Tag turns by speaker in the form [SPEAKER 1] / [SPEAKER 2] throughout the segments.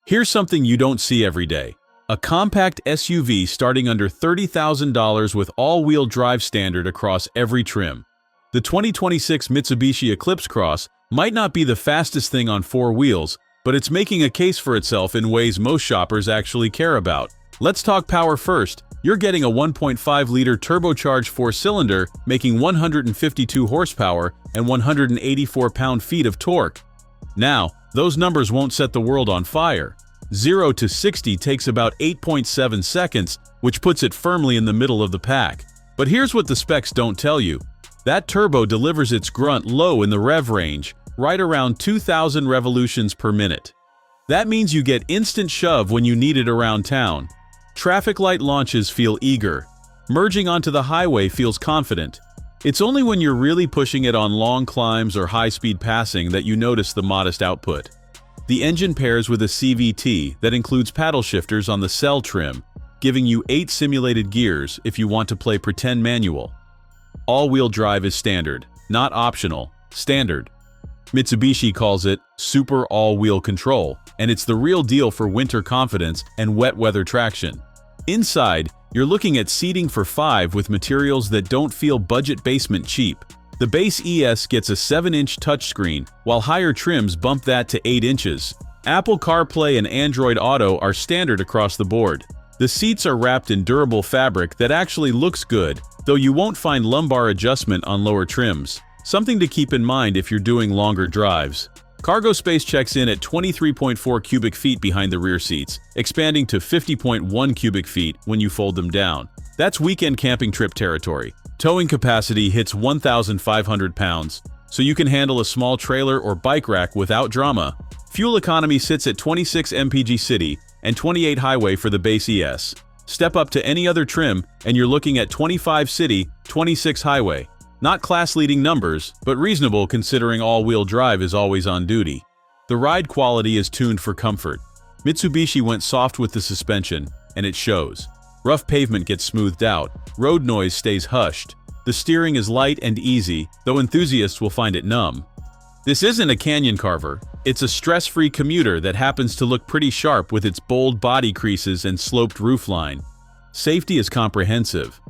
[SPEAKER 1] Here's something you don't see every day. A compact SUV starting under $30,000 with all-wheel drive standard across every trim. The 2026 Mitsubishi Eclipse Cross might not be the fastest thing on four wheels, but it's making a case for itself in ways most shoppers actually care about. Let's talk power first. You're getting a 1.5-liter turbocharged four-cylinder, making 152 horsepower and 184 pound-feet of torque. Now, those numbers won't set the world on fire. 0 to 60 takes about 8.7 seconds, which puts it firmly in the middle of the pack. But here's what the specs don't tell you. That turbo delivers its grunt low in the rev range, right around 2,000 revolutions per minute. That means you get instant shove when you need it around town. Traffic light launches feel eager. Merging onto the highway feels confident. It's only when you're really pushing it on long climbs or high-speed passing that you notice the modest output. The engine pairs with a CVT that includes paddle shifters on the cell trim, giving you 8 simulated gears if you want to play pretend manual. All-wheel drive is standard, not optional, standard. Mitsubishi calls it Super All-Wheel Control, and it's the real deal for winter confidence and wet weather traction. Inside, you're looking at seating for 5 with materials that don't feel budget basement cheap. The base ES gets a 7-inch touchscreen, while higher trims bump that to 8 inches. Apple CarPlay and Android Auto are standard across the board. The seats are wrapped in durable fabric that actually looks good, though you won't find lumbar adjustment on lower trims. Something to keep in mind if you're doing longer drives. Cargo space checks in at 23.4 cubic feet behind the rear seats, expanding to 50.1 cubic feet when you fold them down. That's weekend camping trip territory. Towing capacity hits 1,500 pounds, so you can handle a small trailer or bike rack without drama. Fuel economy sits at 26 mpg city and 28 highway for the base ES. Step up to any other trim and you're looking at 25 city, 26 highway. Not class-leading numbers, but reasonable considering all-wheel drive is always on duty. The ride quality is tuned for comfort. Mitsubishi went soft with the suspension, and it shows. Rough pavement gets smoothed out, road noise stays hushed. The steering is light and easy, though enthusiasts will find it numb. This isn't a canyon carver, it's a stress-free commuter that happens to look pretty sharp with its bold body creases and sloped roofline. Safety is comprehensive.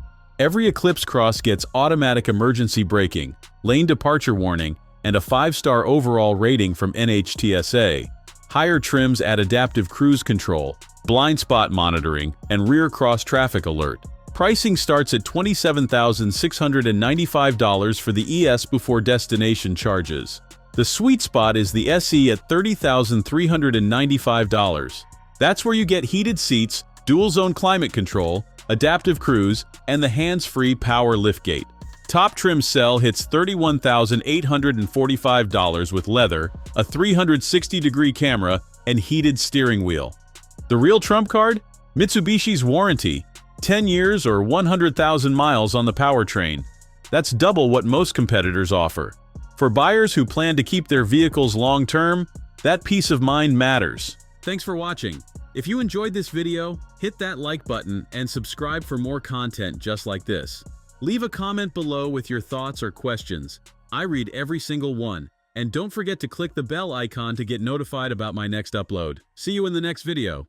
[SPEAKER 1] Every Eclipse Cross gets automatic emergency braking, lane departure warning, and a 5-star overall rating from NHTSA. Higher trims add adaptive cruise control, blind spot monitoring, and rear cross traffic alert. Pricing starts at $27,695 for the ES before destination charges. The sweet spot is the SE at $30,395. That's where you get heated seats, dual-zone climate control, adaptive cruise, and the hands-free power liftgate. Top trim cell hits $31,845 with leather, a 360-degree camera, and heated steering wheel. The real trump card? Mitsubishi's warranty. 10 years or 100,000 miles on the powertrain. That's double what most competitors offer. For buyers who plan to keep their vehicles long-term, that peace of mind matters. Thanks for watching. If you enjoyed this video, hit that like button and subscribe for more content just like this. Leave a comment below with your thoughts or questions. I read every single one. And don't forget to click the bell icon to get notified about my next upload. See you in the next video.